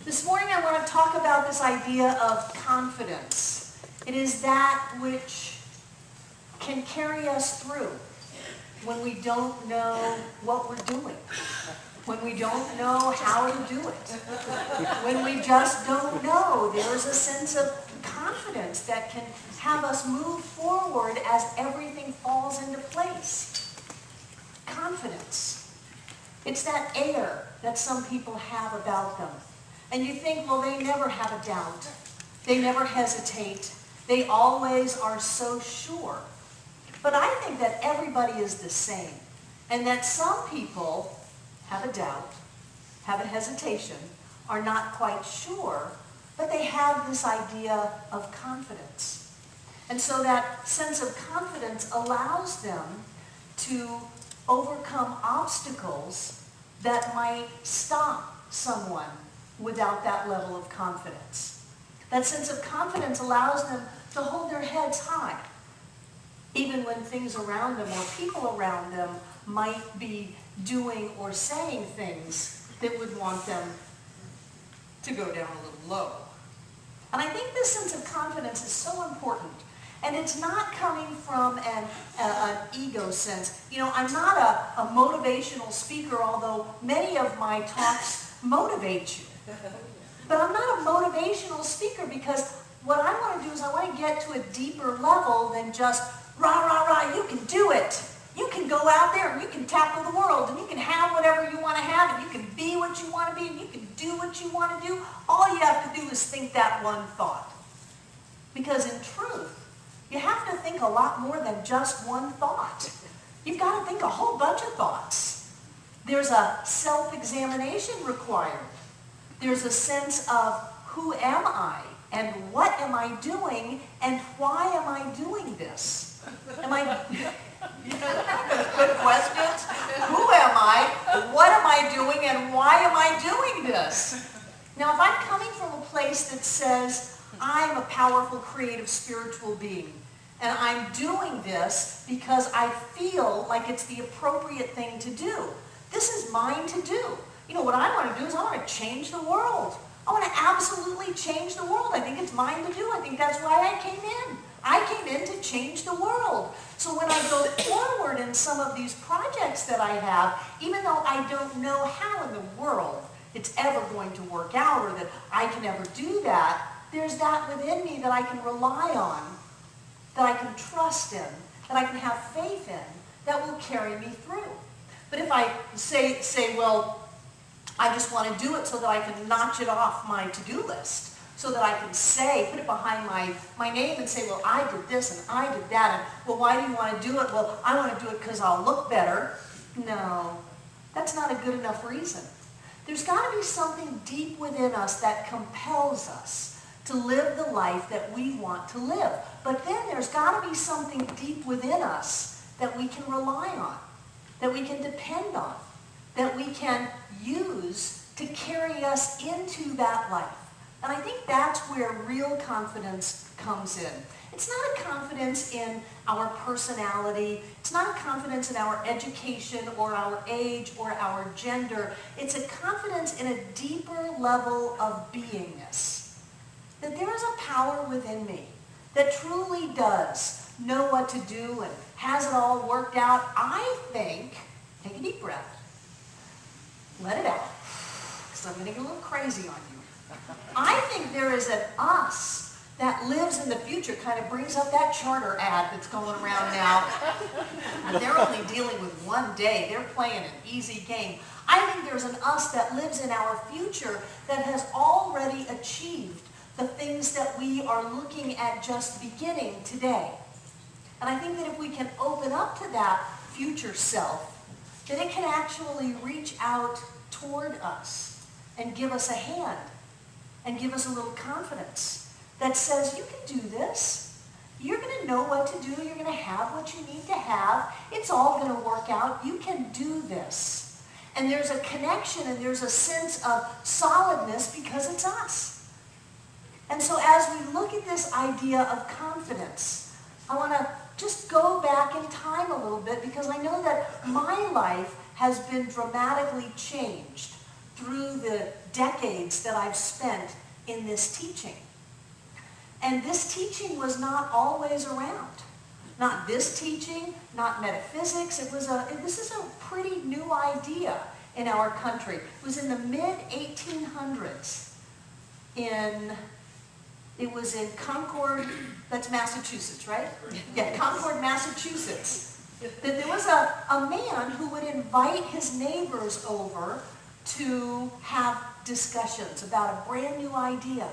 This morning I want to talk about this idea of confidence. It is that which can carry us through when we don't know what we're doing, when we don't know how to do it, when we just don't know. There's a sense of confidence that can have us move forward as everything falls into place. Confidence. It's that air that some people have about them. And you think, well, they never have a doubt. They never hesitate. They always are so sure. But I think that everybody is the same. And that some people have a doubt, have a hesitation, are not quite sure, but they have this idea of confidence. And so that sense of confidence allows them to overcome obstacles that might stop someone without that level of confidence. That sense of confidence allows them to hold their heads high, even when things around them or people around them might be doing or saying things that would want them to go down a little low. And I think this sense of confidence is so important. And it's not coming from an ego sense. You know, I'm not a motivational speaker, although many of my talks motivate you. But I'm not a motivational speaker because what I want to do is I want to get to a deeper level than just, rah, rah, rah, you can do it. You can go out there and you can tackle the world and you can have whatever you want to have and you can be what you want to be and you can do what you want to do. All you have to do is think that one thought. Because in truth, you have to think a lot more than just one thought. You've got to think a whole bunch of thoughts. There's a self-examination required. There's a sense of who am I and what am I doing and why am I doing this? Am I... Good questions. Who am I? What am I doing and why am I doing this? Now, if I'm coming from a place that says, I'm a powerful, creative, spiritual being, and I'm doing this because I feel like it's the appropriate thing to do. This is mine to do. You know, what I want to do is I want to change the world. I want to absolutely change the world. I think it's mine to do. I think that's why I came in. I came in to change the world. So when I go forward in some of these projects that I have, even though I don't know how in the world it's ever going to work out or that I can ever do that, there's that within me that I can rely on, that I can trust in, that I can have faith in, that will carry me through. But if I say, well, I just want to do it so that I can notch it off my to-do list, so that I can say, put it behind my name and say, well, I did this and I did that, and well, why do you want to do it? Well, I want to do it because I'll look better. No, that's not a good enough reason. There's got to be something deep within us that compels us to live the life that we want to live. But then there's got to be something deep within us that we can rely on, that we can depend on, that we can use to carry us into that life. And I think that's where real confidence comes in. It's not a confidence in our personality. It's not a confidence in our education or our age or our gender. It's a confidence in a deeper level of beingness. That there is a power within me that truly does know what to do and has it all worked out. I think, take a deep breath, let it out, because I'm getting a little crazy on you. I think there is an us that lives in the future, kind of brings up that charter ad that's going around now. And they're only dealing with one day. They're playing an easy game. I think there's an us that lives in our future that has already achieved the things that we are looking at just beginning today. And I think that if we can open up to that future self, that it can actually reach out toward us and give us a hand and give us a little confidence that says, you can do this. You're going to know what to do. You're going to have what you need to have. It's all going to work out. You can do this. And there's a connection and there's a sense of solidness because it's us. And so as we look at this idea of confidence, I want to just go back in time a little bit because I know that my life has been dramatically changed through the decades that I've spent in this teaching. And this teaching was not always around. Not this teaching, not metaphysics. This is a pretty new idea in our country. It was in the mid-1800s. It was in Concord, that's Massachusetts, right? Yeah, Concord, Massachusetts. That there was a man who would invite his neighbors over to have discussions about a brand new idea.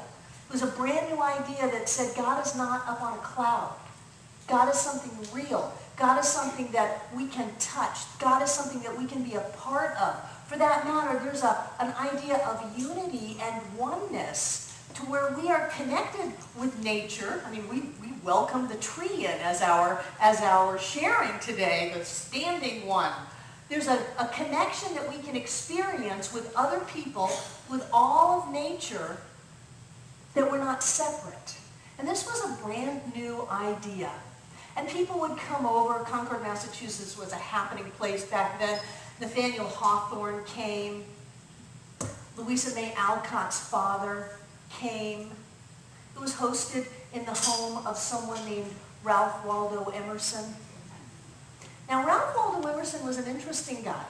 It was a brand new idea that said God is not up on a cloud. God is something real. God is something that we can touch. God is something that we can be a part of. For that matter, there's an idea of unity and oneness to where we are connected with nature. I mean, we welcome the tree in as our sharing today, the standing one. There's a connection that we can experience with other people, with all of nature, that we're not separate. And this was a brand new idea. And people would come over. Concord, Massachusetts was a happening place back then. Nathaniel Hawthorne came. Louisa May Alcott's father came. It was hosted in the home of someone named Ralph Waldo Emerson. Now, Ralph Waldo Emerson was an interesting guy.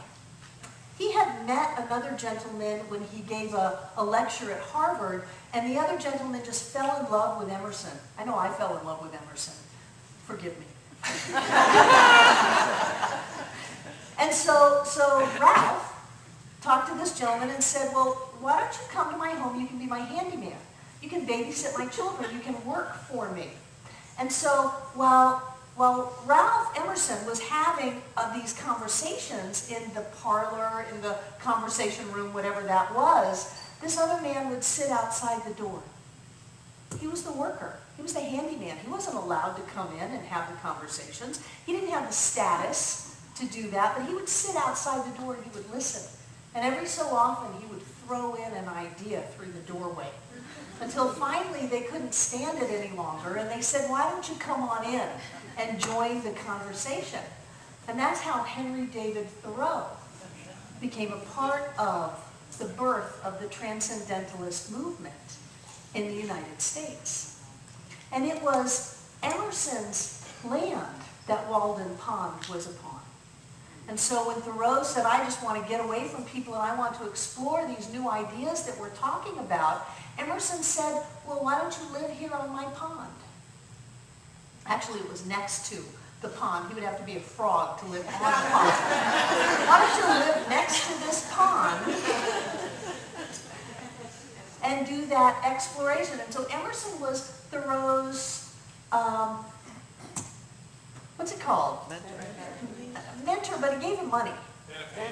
He had met another gentleman when he gave a lecture at Harvard, and the other gentleman just fell in love with Emerson. I know I fell in love with Emerson. Forgive me. And so Ralph talked to this gentleman and said, well, why don't you come to my home? You can be my handyman. You can babysit my children. You can work for me. And so while Ralph Emerson was having these conversations in the parlor, in the conversation room, whatever that was, this other man would sit outside the door. He was the worker. He was the handyman. He wasn't allowed to come in and have the conversations. He didn't have the status to do that, but he would sit outside the door and he would listen. And every so often he would throw in an idea through the doorway. Until finally they couldn't stand it any longer, and they said, why don't you come on in and join the conversation? And that's how Henry David Thoreau became a part of the birth of the transcendentalist movement in the United States. And it was Emerson's land that Walden Pond was upon. And so when Thoreau said, I just want to get away from people and I want to explore these new ideas that we're talking about, Emerson said, well, why don't you live here on my pond? Actually, it was next to the pond. He would have to be a frog to live on the pond. Why don't you live next to this pond and do that exploration? And so Emerson was Thoreau's, what's it called? Mentor, but he gave him money.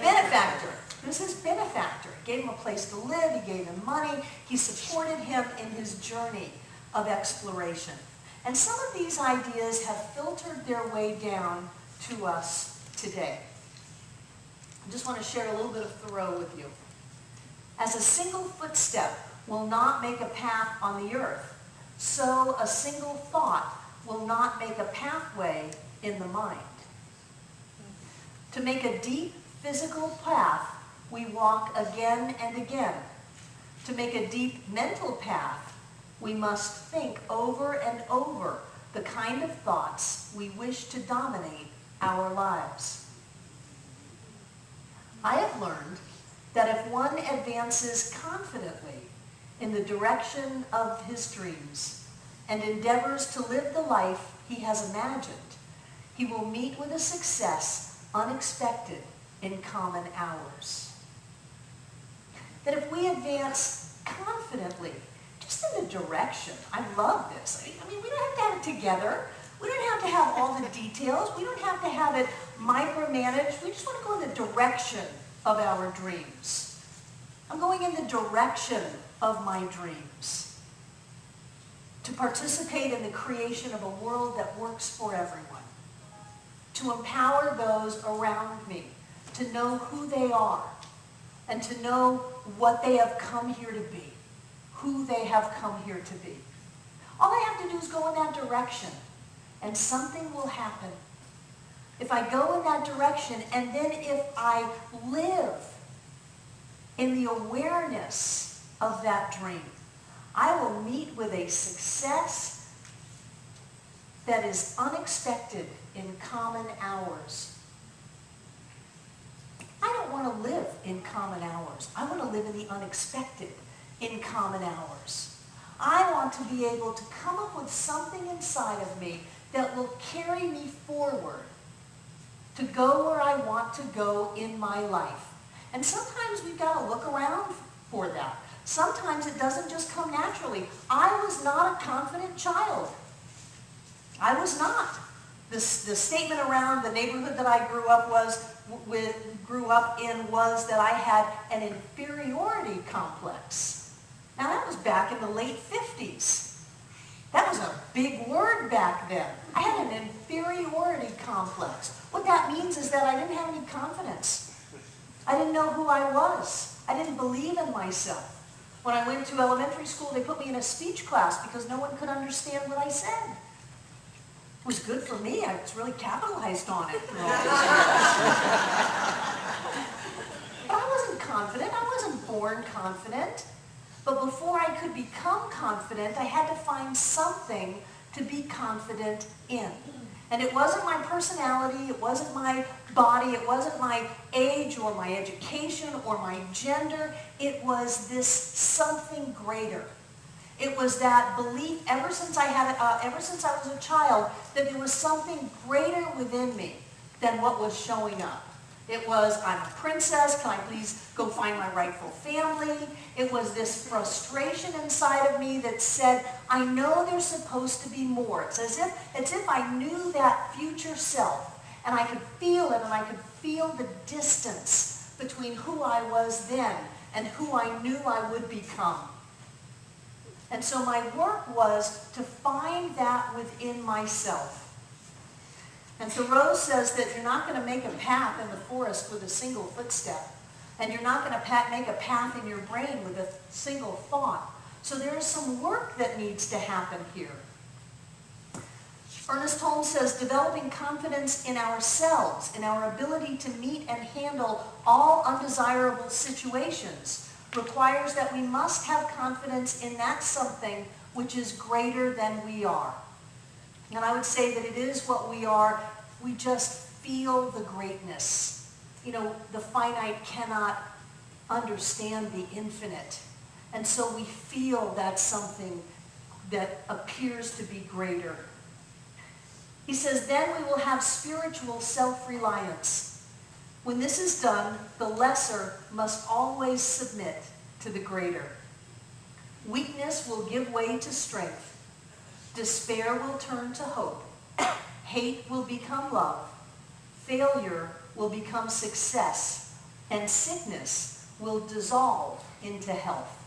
Benefactor. This is benefactor. He gave him a place to live. He gave him money. He supported him in his journey of exploration. And some of these ideas have filtered their way down to us today. I just want to share a little bit of Thoreau with you. As a single footstep will not make a path on the earth, so a single thought will not make a pathway in the mind. To make a deep physical path, we walk again and again. To make a deep mental path, we must think over and over the kind of thoughts we wish to dominate our lives. I have learned that if one advances confidently in the direction of his dreams and endeavors to live the life he has imagined, he will meet with a success unexpected in common hours. That if we advance confidently, just in the direction, I love this. I mean, we don't have to have it together. We don't have to have all the details. We don't have to have it micromanaged. We just want to go in the direction of our dreams. I'm going in the direction of my dreams. To participate in the creation of a world that works for everyone. To empower those around me to know who they are and to know what they have come here to be, who they have come here to be. All I have to do is go in that direction and something will happen. If I go in that direction and then if I live in the awareness of that dream. I will meet with a success that is unexpected in common hours. I don't want to live in common hours. I want to live in the unexpected in common hours. I want to be able to come up with something inside of me that will carry me forward to go where I want to go in my life. And sometimes we've got to look around for that. Sometimes it doesn't just come naturally. I was not a confident child. I was not. The statement around the neighborhood that I grew up in was that I had an inferiority complex. Now that was back in the late 50s. That was a big word back then. I had an inferiority complex. What that means is that I didn't have any confidence. I didn't know who I was. I didn't believe in myself. When I went to elementary school, they put me in a speech class because no one could understand what I said. It was good for me. I was really capitalized on it. But I wasn't confident. I wasn't born confident. But before I could become confident, I had to find something to be confident in. And it wasn't my personality, it wasn't my body, it wasn't my age or my education or my gender. It was this something greater. It was that belief ever since I was a child that there was something greater within me than what was showing up. It was, I'm a princess, can I please go find my rightful family? It was this frustration inside of me that said, I know there's supposed to be more. It's as if I knew that future self, and I could feel it, and I could feel the distance between who I was then and who I knew I would become. And so my work was to find that within myself. And Thoreau says that you're not going to make a path in the forest with a single footstep. And you're not going to make a path in your brain with a single thought. So there is some work that needs to happen here. Ernest Holmes says, developing confidence in ourselves, in our ability to meet and handle all undesirable situations, requires that we must have confidence in that something which is greater than we are. And I would say that it is what we are. We just feel the greatness. You know, the finite cannot understand the infinite. And so we feel that something that appears to be greater. He says, then we will have spiritual self-reliance. When this is done, the lesser must always submit to the greater. Weakness will give way to strength. Despair will turn to hope. Hate will become love. Failure will become success. And sickness will dissolve into health.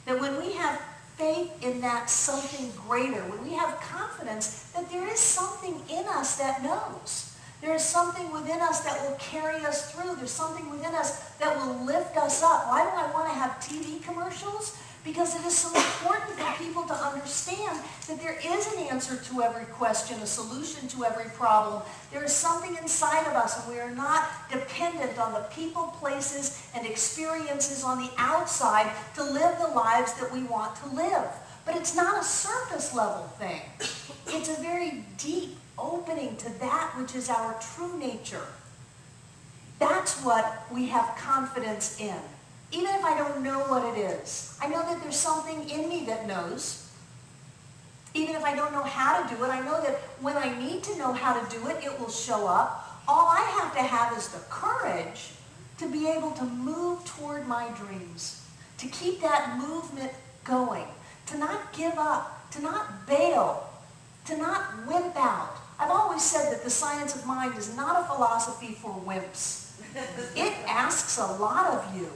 That when we have faith in that something greater, when we have confidence that there is something in us that knows, there is something within us that will carry us through, there's something within us that will lift us up. Why do I want to have TV commercials? Because it is so important for people to understand that there is an answer to every question, a solution to every problem. There is something inside of us, and we are not dependent on the people, places, and experiences on the outside to live the lives that we want to live. But it's not a surface level thing. It's a very deep opening to that which is our true nature. That's what we have confidence in. Even if I don't know what it is, I know that there's something in me that knows. Even if I don't know how to do it, I know that when I need to know how to do it, it will show up. All I have to have is the courage to be able to move toward my dreams, to keep that movement going, to not give up, to not bail, to not wimp out. I've always said that the science of mind is not a philosophy for wimps. It asks a lot of you.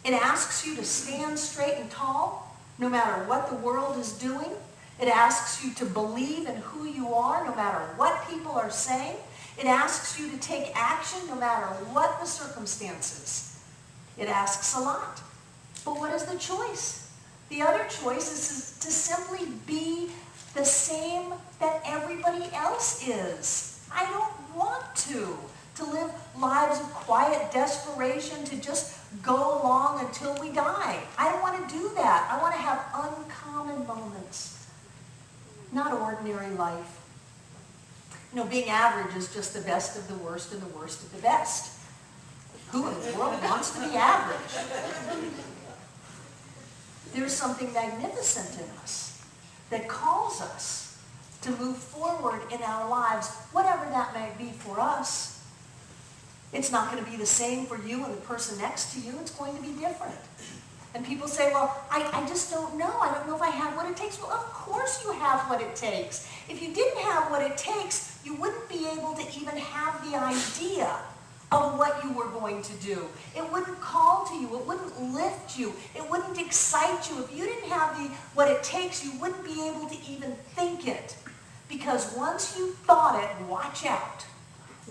It asks you to stand straight and tall, no matter what the world is doing. It asks you to believe in who you are, no matter what people are saying. It asks you to take action, no matter what the circumstances. It asks a lot. But what is the choice? The other choice is to simply be the same that everybody else is. I don't want to to live lives of quiet desperation, to just go along until we die. I don't want to do that. I want to have uncommon moments, not ordinary life. You know, being average is just the best of the worst and the worst of the best. Who in the world wants to be average? There's something magnificent in us that calls us to move forward in our lives, whatever that may be for us. It's not going to be the same for you and the person next to you. It's going to be different. And people say, well, I just don't know. I don't know if I have what it takes. Well, of course you have what it takes. If you didn't have what it takes, you wouldn't be able to even have the idea of what you were going to do. It wouldn't call to you. It wouldn't lift you. It wouldn't excite you. If you didn't have what it takes, you wouldn't be able to even think it. Because once you thought it, watch out.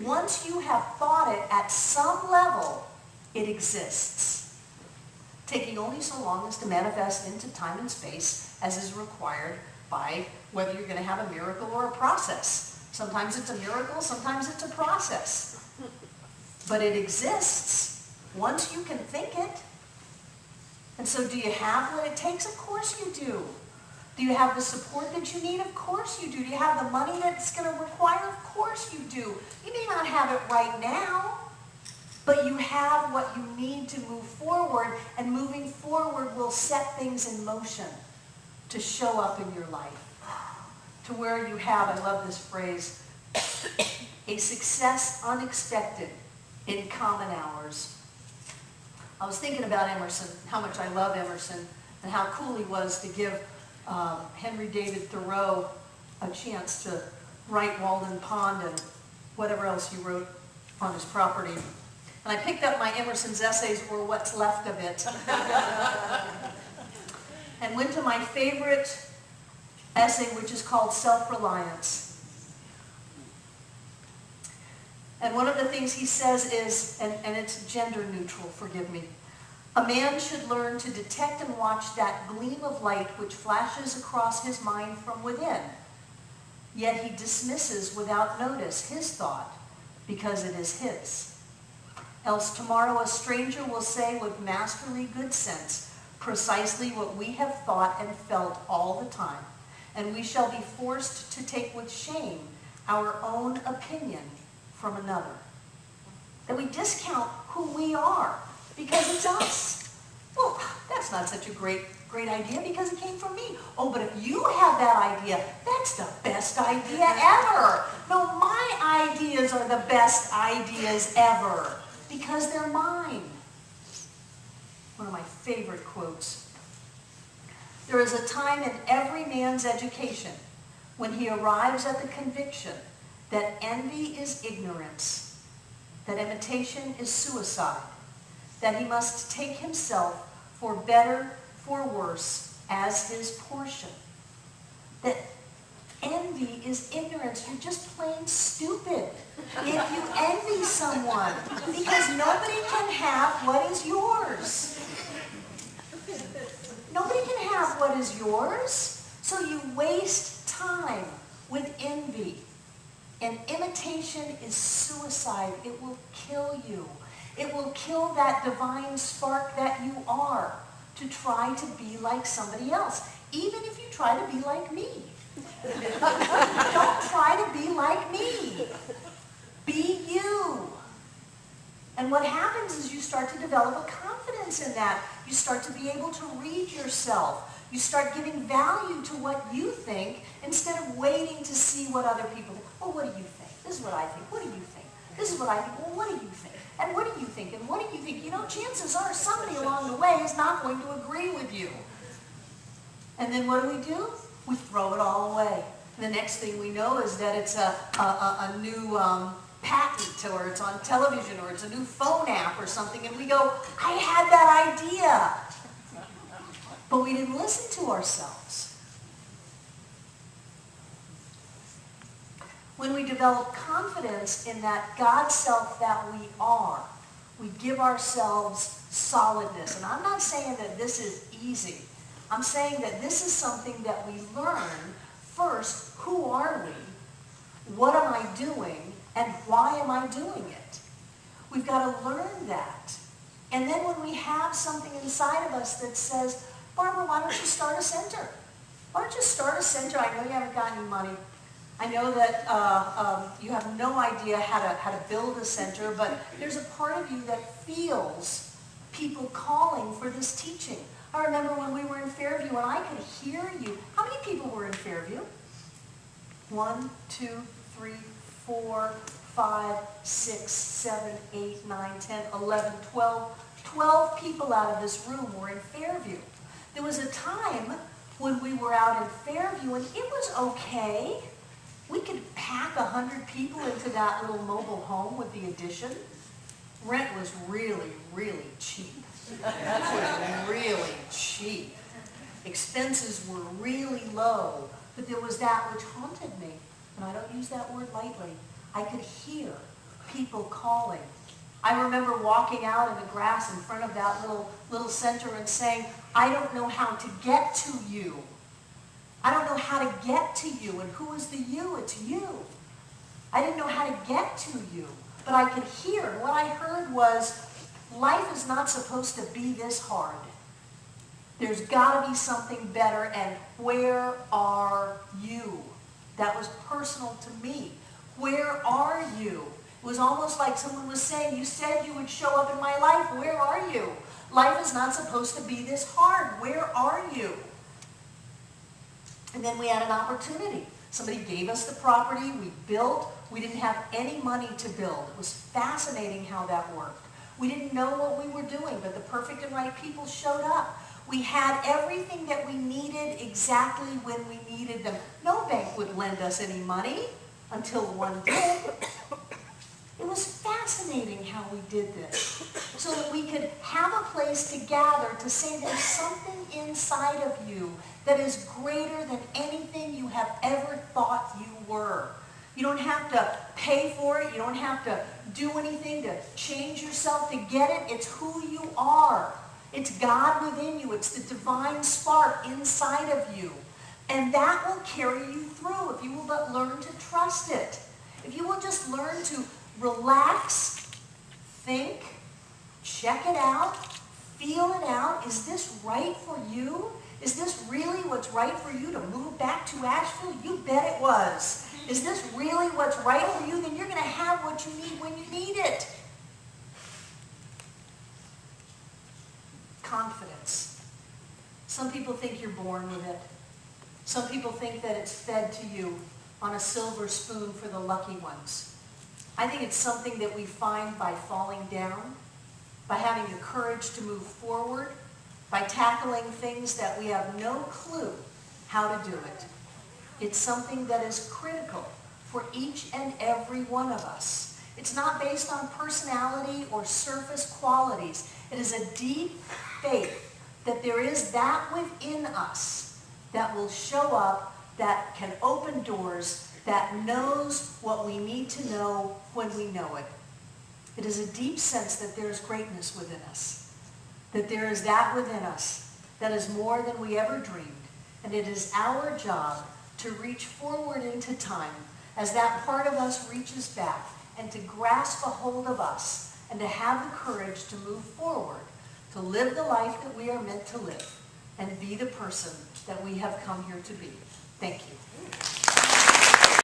Once you have thought it at some level, it exists. Taking only so long as to manifest into time and space as is required by whether you're going to have a miracle or a process. Sometimes it's a miracle, sometimes it's a process. But it exists once you can think it. And so do you have what it takes? Of course you do. Do you have the support that you need? Of course you do. Do you have the money that's going to require? Of course you do. You may not have it right now, but you have what you need to move forward, and moving forward will set things in motion to show up in your life. To where you have, I love this phrase, a success unexpected in common hours. I was thinking about Emerson, how much I love Emerson, and how cool he was to give Henry David Thoreau a chance to write Walden Pond and whatever else he wrote on his property. And I picked up my Emerson's essays, or what's left of it, and went to my favorite essay, which is called Self-Reliance. And one of the things he says is, and it's gender neutral, forgive me, a man should learn to detect and watch that gleam of light which flashes across his mind from within. Yet he dismisses without notice his thought because it is his. Else tomorrow a stranger will say with masterly good sense precisely what we have thought and felt all the time, and we shall be forced to take with shame our own opinion from another. That we discount who we are because it's us. Well, that's not such a great idea because it came from me. Oh, but if you have that idea, that's the best idea ever. No, my ideas are the best ideas ever because they're mine. One of my favorite quotes. There is a time in every man's education when he arrives at the conviction that envy is ignorance, that imitation is suicide, that he must take himself for better, for worse, as his portion. That envy is ignorance. You're just plain stupid if you envy someone, because nobody can have what is yours. Nobody can have what is yours, so you waste time with envy. And imitation is suicide. It will kill you. It will kill that divine spark that you are to try to be like somebody else, even if you try to be like me. Don't try to be like me. Be you. And what happens is you start to develop a confidence in that. You start to be able to read yourself. You start giving value to what you think instead of waiting to see what other people think. Oh, what do you think? This is what I think. What do you think? This is what I think. Well, what do you think? And what do you think? And what do you think? You know, chances are somebody along the way is not going to agree with you. And then what do? We throw it all away. The next thing we know is that it's a new patent, or it's on television, or it's a new phone app or something, and we go, I had that idea. But we didn't listen to ourselves. When we develop confidence in that God self that we are, we give ourselves solidness. And I'm not saying that this is easy. I'm saying that this is something that we learn first. Who are we? What am I doing? And why am I doing it? We've got to learn that. And then when we have something inside of us that says, Barbara, why don't you start a center? Why don't you start a center? I know you haven't got any money. I know that you have no idea how to build a center, but there's a part of you that feels people calling for this teaching. I remember when we were in Fairview and I could hear you. How many people were in Fairview? 1, 2, 3, 4, 5, 6, 7, 8, 9, 10, 11, 12. 12 people out of this room were in Fairview. There was a time when we were out in Fairview and it was okay. We could pack 100 people into that little mobile home with the addition. Rent was really, really cheap. It was really cheap. Expenses were really low. But there was that which haunted me. And I don't use that word lightly. I could hear people calling. I remember walking out in the grass in front of that little center and saying, I don't know how to get to you. I don't know how to get to you. And who is the you? It's you. I didn't know how to get to you. But I could hear. And what I heard was, life is not supposed to be this hard. There's got to be something better. And where are you? That was personal to me. Where are you? It was almost like someone was saying, you said you would show up in my life. Where are you? Life is not supposed to be this hard. Where are you? And then we had an opportunity. Somebody gave us the property. We built. We didn't have any money to build. It was fascinating how that worked. We didn't know what we were doing, but the perfect and right people showed up. We had everything that we needed exactly when we needed them. No bank would lend us any money until one did. It was fascinating how we did this, so that we could have a place to gather to say there's something inside of you that is greater than anything you have ever thought you were. You don't have to pay for it. You don't have to do anything to change yourself to get it. It's who you are. It's God within you. It's the divine spark inside of you. And that will carry you through if you will but learn to trust it. If you will just learn to relax, think, check it out, feel it out. Is this right for you? Is this really what's right for you to move back to Asheville? You bet it was. Is this really what's right for you? Then you're going to have what you need when you need it. Confidence. Some people think you're born with it. Some people think that it's fed to you on a silver spoon for the lucky ones. I think it's something that we find by falling down, by having the courage to move forward, by tackling things that we have no clue how to do it. It's something that is critical for each and every one of us. It's not based on personality or surface qualities. It is a deep faith that there is that within us that will show up, that can open doors, that knows what we need to know when we know it. It is a deep sense that there is greatness within us, that there is that within us that is more than we ever dreamed. And it is our job to reach forward into time as that part of us reaches back and to grasp a hold of us and to have the courage to move forward, to live the life that we are meant to live and be the person that we have come here to be. Thank you.